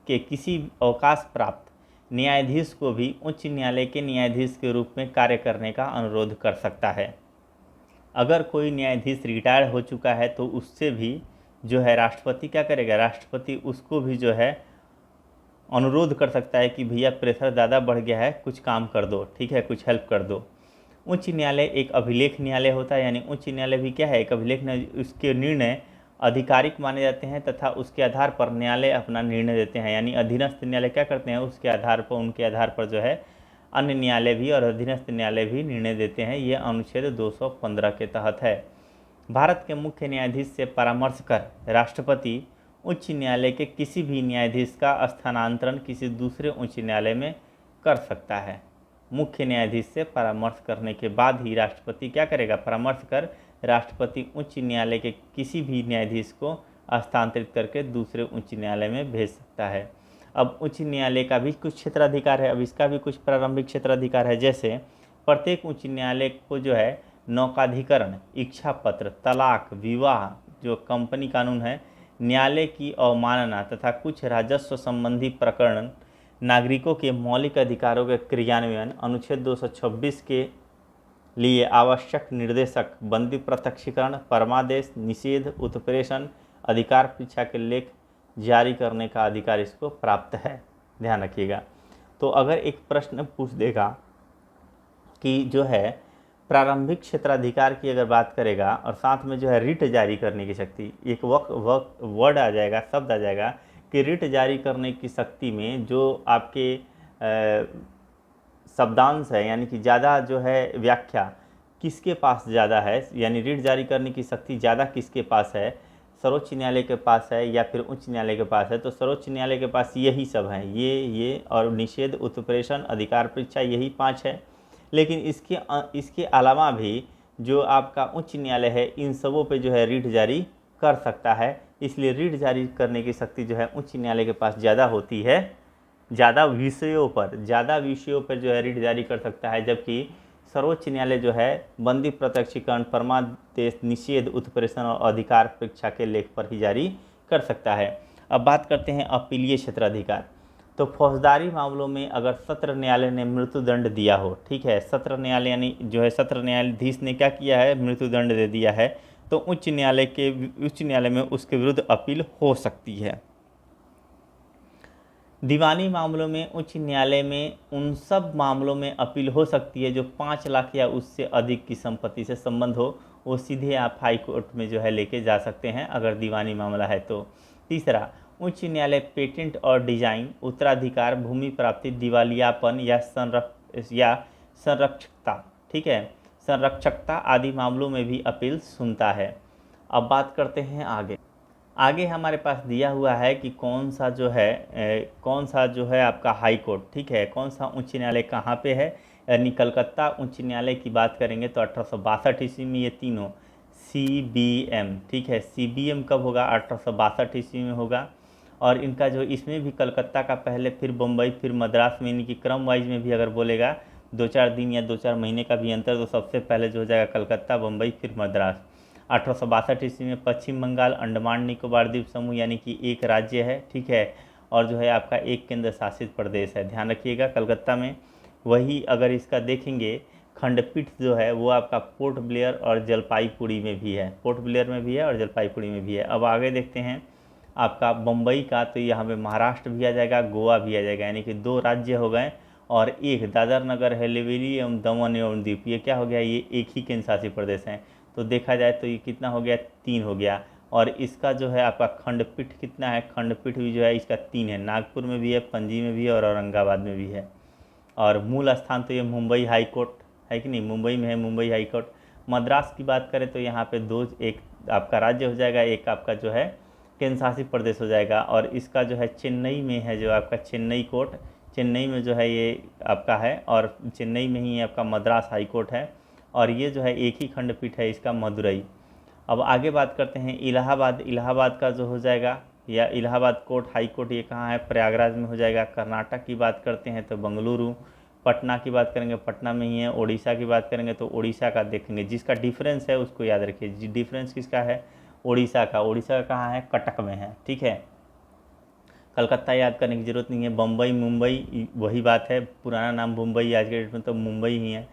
Speaker 1: के किसी अवकाश प्राप्त न्यायाधीश को भी उच्च न्यायालय के न्यायाधीश के रूप में कार्य करने का अनुरोध कर सकता है। अगर कोई न्यायाधीश रिटायर हो चुका है तो उससे भी जो है राष्ट्रपति क्या करेगा? राष्ट्रपति उसको भी जो है अनुरोध कर सकता है कि भैया प्रेशर ज़्यादा बढ़ गया है, कुछ काम कर दो, ठीक है, कुछ हेल्प कर दो। उच्च न्यायालय एक अभिलेख न्यायालय होता है। यानी उच्च न्यायालय भी क्या है? एक अभिलेख न्यायालय। उसके निर्णय आधिकारिक माने जाते हैं तथा उसके आधार पर न्यायालय अपना निर्णय देते हैं। यानी अधीनस्थ न्यायालय क्या करते हैं? उसके आधार पर, उनके आधार पर जो है अन्य न्यायालय भी और अधीनस्थ न्यायालय भी निर्णय देते हैं। ये अनुच्छेद 215 के तहत है। भारत के मुख्य न्यायाधीश से परामर्श कर राष्ट्रपति उच्च न्यायालय के किसी भी न्यायाधीश का स्थानांतरण किसी दूसरे उच्च न्यायालय में कर सकता है। मुख्य न्यायाधीश से परामर्श करने के बाद ही राष्ट्रपति क्या करेगा? परामर्श कर राष्ट्रपति उच्च न्यायालय के किसी भी न्यायाधीश को स्थानांतरित करके दूसरे उच्च न्यायालय में भेज सकता है। अब उच्च न्यायालय का भी कुछ क्षेत्राधिकार है। अब इसका भी कुछ प्रारंभिक क्षेत्राधिकार है। जैसे प्रत्येक उच्च न्यायालय को जो है नौकाधिकरण, इच्छा पत्र, तलाक, विवाह, जो कंपनी कानून है, न्यायालय की अवमानना तथा कुछ राजस्व संबंधी प्रकरण, नागरिकों के मौलिक अधिकारों के क्रियान्वयन, अनुच्छेद 226 के लिए आवश्यक निर्देशक, बंदी प्रत्यक्षीकरण, परमादेश, निषेध, उत्प्रेषण, अधिकार परीक्षा के लेख जारी करने का अधिकार इसको प्राप्त है। ध्यान रखिएगा। तो अगर एक प्रश्न पूछ देगा कि जो है प्रारंभिक क्षेत्राधिकार की अगर बात करेगा और साथ में जो है रिट जारी करने की शक्ति, एक वर्ड आ जाएगा, शब्द आ जाएगा कि रिट जारी करने की शक्ति में जो आपके शब्दांश है, यानी कि ज़्यादा जो है व्याख्या किसके पास ज़्यादा है, यानी रिट जारी करने की शक्ति ज़्यादा किसके पास है, सर्वोच्च न्यायालय के पास है या फिर उच्च न्यायालय के पास है, तो सर्वोच्च न्यायालय के पास यही सब है, ये और निषेध, उत्प्रेषण, अधिकार परीक्षा, यही 5 है। लेकिन इसके अलावा भी जो आपका उच्च न्यायालय है इन सबों पे जो है रीट जारी कर सकता है। इसलिए रीट जारी करने की शक्ति जो है उच्च न्यायालय के पास ज़्यादा होती है, ज़्यादा विषयों पर जो है रीट जारी कर सकता है, जबकि सर्वोच्च न्यायालय जो है बंदी, प्रत्यक्षीकरण, परमादेश, निषेध, उत्प्रेषण और अधिकार परीक्षा के लेख पर ही जारी कर सकता है। अब बात करते हैं अपीलीय क्षेत्राधिकार। तो फौजदारी मामलों में अगर सत्र न्यायालय ने मृत्युदंड दिया हो, ठीक है, सत्र न्यायालय यानी जो है सत्र न्यायाधीश ने क्या किया है, मृत्युदंड दे दिया है, तो उच्च न्यायालय में उसके विरुद्ध अपील हो सकती है। दीवानी मामलों में उच्च न्यायालय में उन सब मामलों में अपील हो सकती है जो 5 लाख या उससे अधिक की संपत्ति से संबंध हो, वो सीधे आप हाई कोर्ट में जो है लेके जा सकते हैं अगर दीवानी मामला है तो। तीसरा, उच्च न्यायालय पेटेंट और डिजाइन, उत्तराधिकार, भूमि प्राप्ति, दिवालियापन या संरक्षकता, ठीक है, संरक्षकता आदि मामलों में भी अपील सुनता है। अब बात करते हैं आगे हमारे पास दिया हुआ है कि कौन सा जो है आपका हाई कोर्ट, ठीक है, कौन सा उच्च न्यायालय कहाँ पे है। यानी कलकत्ता उच्च न्यायालय की बात करेंगे तो 1862 ईस्वी में ये तीनों CBM, ठीक है, CBM कब होगा, 1862 ईस्वी में होगा। और इनका जो इसमें भी कलकत्ता का पहले, फिर बम्बई, फिर मद्रास में, यानी कि क्रम वाइज में भी अगर बोलेगा 2-4 दिन या 2-4 महीने का भी अंतर, तो सबसे पहले जो हो जाएगा कलकत्ता, बम्बई, फिर मद्रास। 1862 ईस्वी में पश्चिम बंगाल, अंडमान निकोबार द्वीप समूह यानी कि एक राज्य है, ठीक है, और जो है आपका एक केंद्र शासित प्रदेश है, ध्यान रखिएगा कलकत्ता में। वही अगर इसका देखेंगे खंडपीठ जो है वो आपका पोर्ट ब्लेयर और जलपाईगुड़ी में भी है, पोर्ट ब्लेयर में भी है और जलपाईगुड़ी में भी है। अब आगे देखते हैं आपका बम्बई का, तो यहाँ पे महाराष्ट्र भी आ जाएगा, गोवा भी आ जाएगा, यानी कि 2 राज्य हो गए और एक दादर नगर हवेली एवं दमन एवं द्वीप, ये क्या हो गया, ये एक ही केंद्र शासित प्रदेश हैं। तो देखा जाए तो ये कितना हो गया, 3 हो गया। और इसका जो है आपका खंडपीठ कितना है, खंडपीठ भी जो है इसका 3 है, नागपुर में भी है, पणजी में भी है और औरंगाबाद में भी है। और मूल स्थान तो ये मुंबई हाई कोर्ट है कि नहीं, मुंबई में है, मुंबई हाई कोर्ट। मद्रास की बात करें तो यहाँ पे 2, एक आपका राज्य हो जाएगा, एक आपका जो है केंद्र शासित प्रदेश हो जाएगा। और इसका जो है चेन्नई में है, जो आपका चेन्नई कोर्ट, चेन्नई में जो है ये आपका है, और चेन्नई में ही आपका मद्रास हाई कोर्ट है। और ये जो है एक ही खंडपीठ है इसका, मदुरई। अब आगे बात करते हैं इलाहाबाद का जो हो जाएगा, या इलाहाबाद कोर्ट हाई कोर्ट, ये कहाँ है, प्रयागराज में हो जाएगा। कर्नाटक की बात करते हैं तो बेंगलुरु। पटना की बात करेंगे, पटना में ही है। उड़ीसा की बात करेंगे तो उड़ीसा का देखेंगे, जिसका डिफरेंस है उसको याद रखिए, डिफरेंस किसका है, उड़ीसा का कहाँ है, कटक में है, ठीक है। कलकत्ता याद करने की ज़रूरत नहीं है। बम्बई, मुंबई वही बात है, पुराना नाम मुंबई, आज के डेट में तो मुंबई ही है।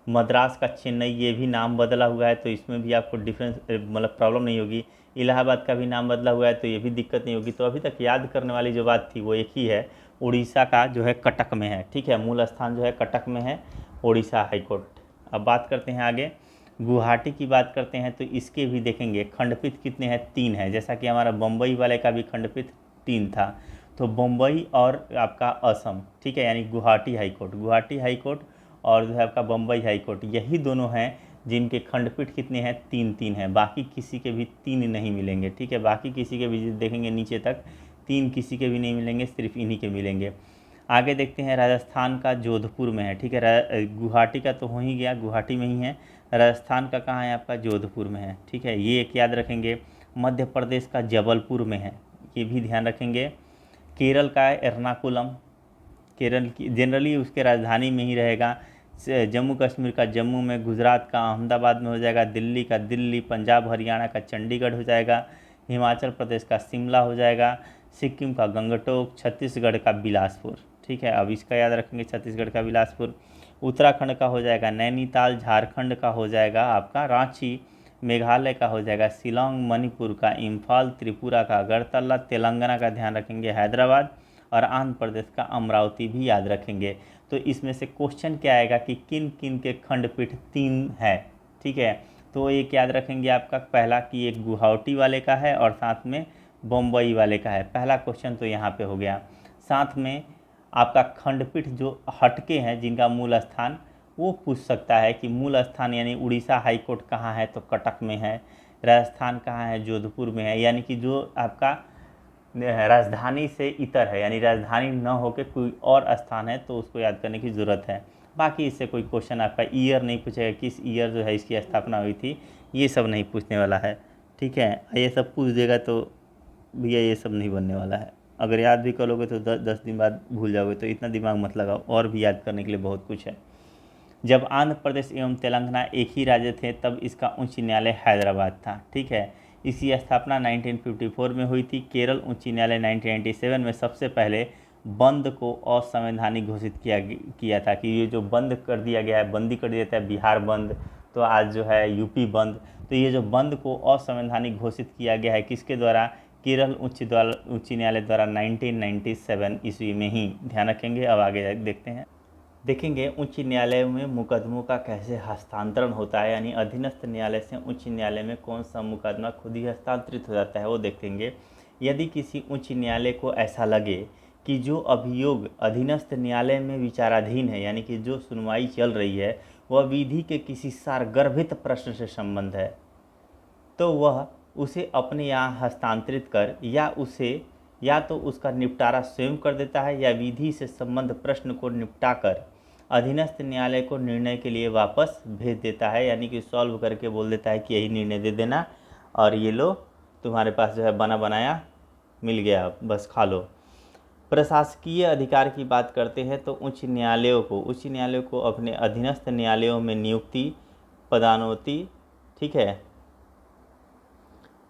Speaker 1: मद्रास का चेन्नई, ये भी नाम बदला हुआ है, तो इसमें भी आपको डिफरेंस मतलब प्रॉब्लम नहीं होगी। इलाहाबाद का भी नाम बदला हुआ है तो ये भी दिक्कत नहीं होगी। तो अभी तक याद करने वाली जो बात थी वो एक ही है, उड़ीसा का जो है कटक में है, ठीक है, मूल स्थान जो है कटक में है, उड़ीसा हाई कोर्ट। अब बात करते हैं आगे, गुवाहाटी की बात करते हैं तो इसके भी देखेंगे खंडपीठ कितने हैं, 3 है। जैसा कि हमारा बम्बई वाले का भी खंडपीठ 3 था, तो बम्बई और आपका असम, ठीक है, यानी गुवाहाटी हाई कोर्ट और जो है आपका बम्बई हाई कोर्ट, यही दोनों हैं जिनके खंडपीठ कितने हैं, 3 हैं। बाकी किसी के भी 3 नहीं मिलेंगे, ठीक है, बाकी किसी के भी देखेंगे नीचे तक 3 किसी के भी नहीं मिलेंगे, सिर्फ इन्हीं के मिलेंगे। आगे देखते हैं, राजस्थान का जोधपुर में है, ठीक है, गुवाहाटी का तो हो ही गया, गुवाहाटी में ही है। राजस्थान का कहाँ है आपका, जोधपुर में है, ठीक है, ये एक याद रखेंगे। मध्य प्रदेश का जबलपुर में है, ये भी ध्यान रखेंगे। केरल का है एर्नाकुलम, केरल की जनरली उसके राजधानी में ही रहेगा। जम्मू कश्मीर का जम्मू में, गुजरात का अहमदाबाद में हो जाएगा, दिल्ली का दिल्ली, पंजाब हरियाणा का चंडीगढ़ हो जाएगा, हिमाचल प्रदेश का शिमला हो जाएगा, सिक्किम का गंगटोक, छत्तीसगढ़ का बिलासपुर, ठीक है, अब इसका याद रखेंगे, छत्तीसगढ़ का बिलासपुर। उत्तराखंड का हो जाएगा नैनीताल, झारखंड का हो जाएगा आपका रांची, मेघालय का हो जाएगा शिलोंग, मणिपुर का इम्फाल, त्रिपुरा का अगरतला, तेलंगाना का ध्यान रखेंगे हैदराबाद, और आंध्र प्रदेश का अमरावती भी याद रखेंगे। तो इसमें से क्वेश्चन क्या आएगा कि किन किन के खंडपीठ 3 है, ठीक है। तो एक याद रखेंगे आपका, पहला कि एक गुवाहाटी वाले का है और साथ में बम्बई वाले का है, पहला क्वेश्चन तो यहाँ पे हो गया। साथ में आपका खंडपीठ जो हटके हैं जिनका मूल स्थान, वो पूछ सकता है कि मूल स्थान यानी उड़ीसा हाई कोर्ट कहाँ है, तो कटक में है। राजस्थान कहाँ है, जोधपुर में है, यानी कि जो आपका राजधानी से इतर है, यानी राजधानी न होकर कोई और स्थान है तो उसको याद करने की ज़रूरत है। बाकी इससे कोई क्वेश्चन आपका ईयर नहीं पूछेगा, किस ईयर जो है इसकी स्थापना हुई थी, ये सब नहीं पूछने वाला है। ठीक है, ये सब पूछ देगा तो भैया ये सब नहीं बनने वाला है। अगर याद भी करोगे तो 10 दिन बाद भूल जाओगे, तो इतना दिमाग मत लगाओ, और भी याद करने के लिए बहुत कुछ है। जब आंध्र प्रदेश एवं तेलंगाना एक ही राज्य थे तब इसका उच्च न्यायालय हैदराबाद था। ठीक है, इसकी स्थापना 1954 में हुई थी। केरल उच्च न्यायालय 1997 में सबसे पहले बंद को असंवैधानिक घोषित किया था कि ये जो बंद कर दिया गया है, बंदी कर दिया था, बिहार बंद, तो आज जो है यूपी बंद, तो ये जो बंद को असंवैधानिक घोषित किया गया है किसके द्वारा, केरल उच्च न्यायालय द्वारा 1997 ईस्वी में ही। ध्यान रखेंगे। अब आगे देखते हैं, देखेंगे उच्च न्यायालय में मुकदमों का कैसे हस्तांतरण होता है, यानी अधीनस्थ न्यायालय से उच्च न्यायालय में कौन सा मुकदमा खुद ही हस्तांतरित हो जाता है वो देखेंगे। यदि किसी उच्च न्यायालय को ऐसा लगे कि जो अभियोग अधीनस्थ न्यायालय में विचाराधीन है, यानी कि जो सुनवाई चल रही है वह विधि के किसी सारगर्भित प्रश्न से संबंध है, तो वह उसे अपने यहाँ हस्तांतरित कर या तो उसका निपटारा स्वयं कर देता है या विधि से संबंध प्रश्न को निपटाकर अधीनस्थ न्यायालय को निर्णय के लिए वापस भेज देता है, यानी कि सॉल्व करके बोल देता है कि यही निर्णय दे देना और ये लो तुम्हारे पास जो है बना बनाया मिल गया, बस खा लो। प्रशासकीय अधिकार की बात करते हैं तो उच्च न्यायालयों को अपने अधीनस्थ न्यायालयों में नियुक्ति, पदोन्नति, ठीक है,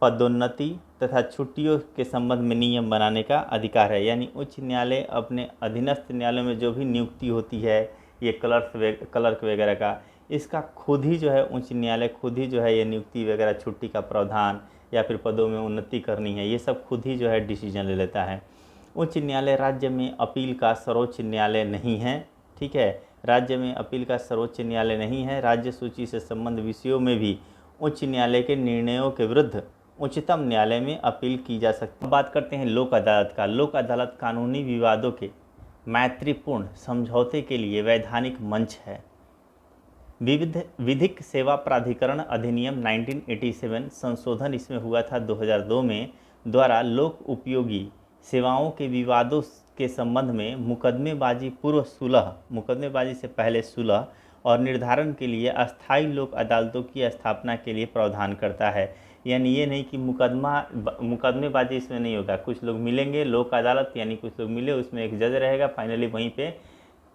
Speaker 1: पदोन्नति तथा छुट्टियों के संबंध में नियम बनाने का अधिकार है। यानी उच्च न्यायालय अपने अधीनस्थ न्यायालयों में जो भी नियुक्ति होती है, ये क्लर्क वगैरह का, इसका खुद ही जो है उच्च न्यायालय खुद ही जो है ये नियुक्ति वगैरह, छुट्टी का प्रावधान या फिर पदों में उन्नति करनी है, ये सब खुद ही जो है डिसीजन ले लेता है। उच्च न्यायालय राज्य में अपील का सर्वोच्च न्यायालय नहीं है। ठीक है, राज्य में अपील का सर्वोच्च न्यायालय नहीं है। राज्य सूची से संबंध विषयों में भी उच्च न्यायालय के निर्णयों के विरुद्ध उच्चतम न्यायालय में अपील की जा सकती है। बात करते हैं लोक अदालत का। लोक अदालत कानूनी विवादों के मैत्रीपूर्ण समझौते के लिए वैधानिक मंच है। विधिक सेवा प्राधिकरण अधिनियम 1987 संशोधन इसमें हुआ था 2002 में द्वारा लोक उपयोगी सेवाओं के विवादों के संबंध में मुकदमेबाजी से पहले सुलह और निर्धारण के लिए अस्थायी लोक अदालतों की स्थापना के लिए प्रावधान करता है। यानी ये नहीं कि मुकदमेबाजी इसमें नहीं होगा, कुछ लोग मिलेंगे लोक अदालत, यानी कुछ लोग मिले, उसमें एक जज रहेगा, फाइनली वहीं पे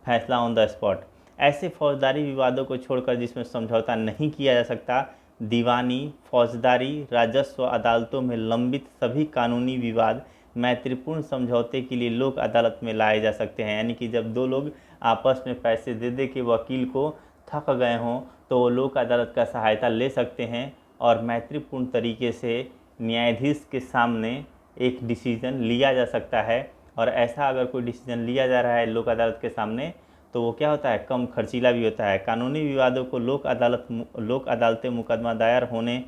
Speaker 1: फैसला ऑन द स्पॉट। ऐसे फौजदारी विवादों को छोड़कर जिसमें समझौता नहीं किया जा सकता, दीवानी, फौजदारी, राजस्व अदालतों में लंबित सभी कानूनी विवाद मैत्रीपूर्ण समझौते के लिए लोक अदालत में लाए जा सकते हैं। यानी कि जब दो लोग आपस में पैसे दे के वकील को थक गए हों तो वो लोक अदालत का सहायता ले सकते हैं और मैत्रीपूर्ण तरीके से न्यायाधीश के सामने एक डिसीजन लिया जा सकता है। और ऐसा अगर कोई डिसीजन लिया जा रहा है लोक अदालत के सामने तो वो क्या होता है, कम खर्चीला भी होता है। कानूनी विवादों को लोक अदालतें मुकदमा दायर होने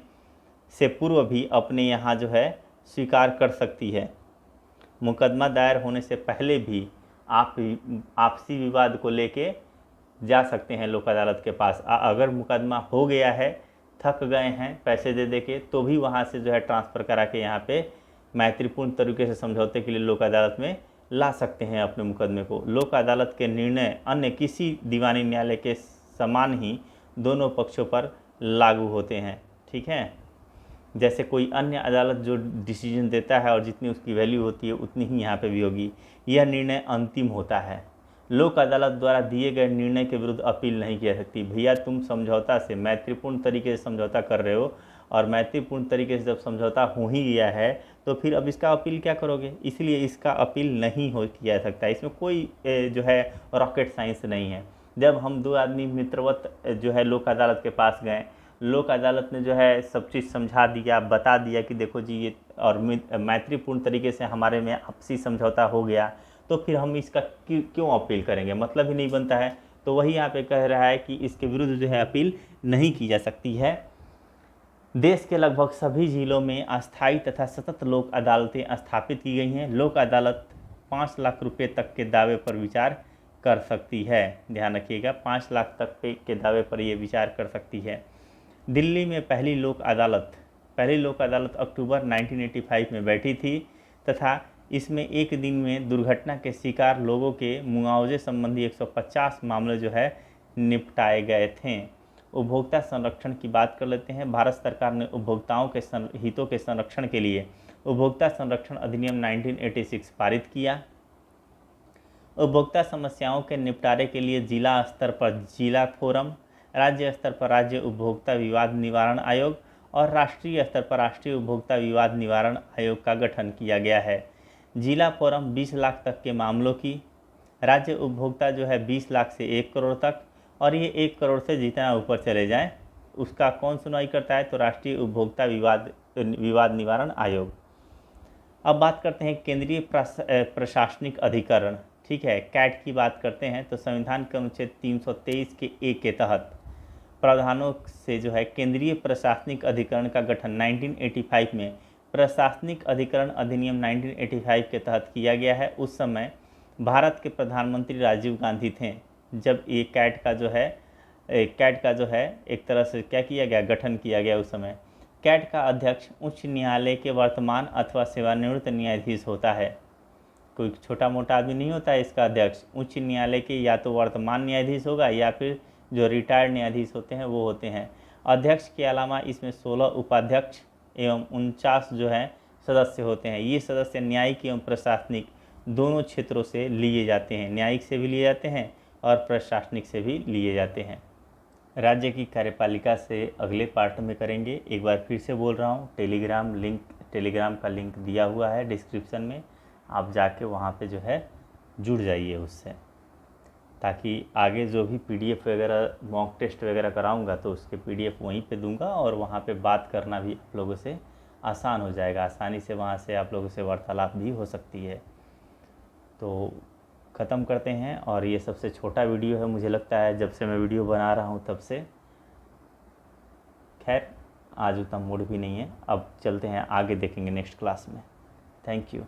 Speaker 1: से पूर्व भी अपने यहाँ जो है स्वीकार कर सकती है। मुकदमा दायर होने से पहले भी आप आपसी विवाद को लेके जा सकते हैं लोक अदालत के पास। अगर मुकदमा हो गया है, थक गए हैं पैसे दे के, तो भी वहाँ से जो है ट्रांसफ़र करा के यहाँ पे मैत्रीपूर्ण तरीके से समझौते के लिए लोक अदालत में ला सकते हैं अपने मुकदमे को। लोक अदालत के निर्णय अन्य किसी दीवानी न्यायालय के समान ही दोनों पक्षों पर लागू होते हैं। ठीक है, जैसे कोई अन्य अदालत जो डिसीजन देता है और जितनी उसकी वैल्यू होती है उतनी ही यहाँ पे भी होगी। यह निर्णय अंतिम होता है। लोक अदालत द्वारा दिए गए निर्णय के विरुद्ध अपील नहीं की जा सकती। भैया तुम समझौता से मैत्रीपूर्ण तरीके से समझौता कर रहे हो और मैत्रीपूर्ण तरीके से जब समझौता हो ही गया है तो फिर अब इसका अपील क्या करोगे, इसलिए इसका अपील नहीं किया जा सकता। इसमें कोई जो है रॉकेट साइंस नहीं है। जब हम दो आदमी मित्रवत जो है लोक अदालत के पास गए, लोक अदालत ने जो है सब चीज़ समझा दिया, बता दिया कि देखो जी ये, और मैत्रीपूर्ण तरीके से हमारे में आपसी समझौता हो गया, तो फिर हम इसका क्यों अपील करेंगे, मतलब ही नहीं बनता है। तो वही यहाँ पे कह रहा है कि इसके विरुद्ध जो है अपील नहीं की जा सकती है। देश के लगभग सभी जिलों में अस्थायी तथा सतत लोक अदालतें स्थापित की गई हैं। लोक अदालत 5 लाख रुपये तक के दावे पर विचार कर सकती है। ध्यान रखिएगा, 5 लाख तक के दावे पर ये विचार कर सकती है। दिल्ली में पहली लोक अदालत पहली लोक अदालत अक्टूबर 1985 में बैठी थी तथा इसमें एक दिन में दुर्घटना के शिकार लोगों के मुआवजे संबंधी 150 मामले जो है निपटाए गए थे। उपभोक्ता संरक्षण की बात कर लेते हैं। भारत सरकार ने उपभोक्ताओं के हितों के संरक्षण के लिए उपभोक्ता संरक्षण अधिनियम 1986 पारित किया। उपभोक्ता समस्याओं के निपटारे के लिए जिला स्तर पर जिला फोरम, राज्य स्तर पर राज्य उपभोक्ता विवाद निवारण आयोग और राष्ट्रीय स्तर पर राष्ट्रीय उपभोक्ता विवाद निवारण आयोग का गठन किया गया है। जिला फोरम 20 लाख तक के मामलों की, राज्य उपभोक्ता जो है 20 लाख से 1 करोड़ तक, और ये 1 करोड़ से जितना ऊपर चले जाएं उसका कौन सुनवाई करता है, तो राष्ट्रीय उपभोक्ता विवाद निवारण आयोग। अब बात करते हैं केंद्रीय प्रशासनिक अधिकरण, ठीक है, कैट की बात करते हैं। तो संविधान के अनुच्छेद 323 के ए के तहत प्रावधानों से जो है केंद्रीय प्रशासनिक अधिकरण का गठन 1985 में प्रशासनिक अधिकरण अधिनियम 1985 के तहत किया गया है। उस समय भारत के प्रधानमंत्री राजीव गांधी थे जब ये कैट का जो है एक तरह से क्या किया गया, गठन किया गया। उस समय कैट का अध्यक्ष उच्च न्यायालय के वर्तमान अथवा सेवानिवृत्त न्यायाधीश होता है। कोई छोटा मोटा आदमी नहीं होता है इसका अध्यक्ष। उच्च न्यायालय के या तो वर्तमान न्यायाधीश होगा या फिर जो रिटायर्ड न्यायाधीश होते हैं वो होते हैं। अध्यक्ष के अलावा इसमें 16 उपाध्यक्ष एवं 49 जो है सदस्य होते हैं। ये सदस्य न्यायिक एवं प्रशासनिक दोनों क्षेत्रों से लिए जाते हैं, न्यायिक से भी लिए जाते हैं और प्रशासनिक से भी लिए जाते हैं। राज्य की कार्यपालिका से अगले पार्ट में करेंगे। एक बार फिर से बोल रहा हूँ, टेलीग्राम का लिंक दिया हुआ है डिस्क्रिप्शन में, आप जाके वहाँ पे जो है जुड़ जाइए उससे, ताकि आगे जो भी PDF वगैरह मॉक टेस्ट वगैरह कराऊंगा तो उसके PDF वहीं पे दूंगा और वहाँ पे बात करना भी आप लोगों से आसान हो जाएगा। आसानी से वहाँ से आप लोगों से वार्तालाप भी हो सकती है। तो ख़त्म करते हैं। और ये सबसे छोटा वीडियो है मुझे लगता है, जब से मैं वीडियो बना रहा हूँ तब से। खैर आज उतना मूड भी नहीं है, अब चलते हैं आगे, देखेंगे नेक्स्ट क्लास में। Thank you.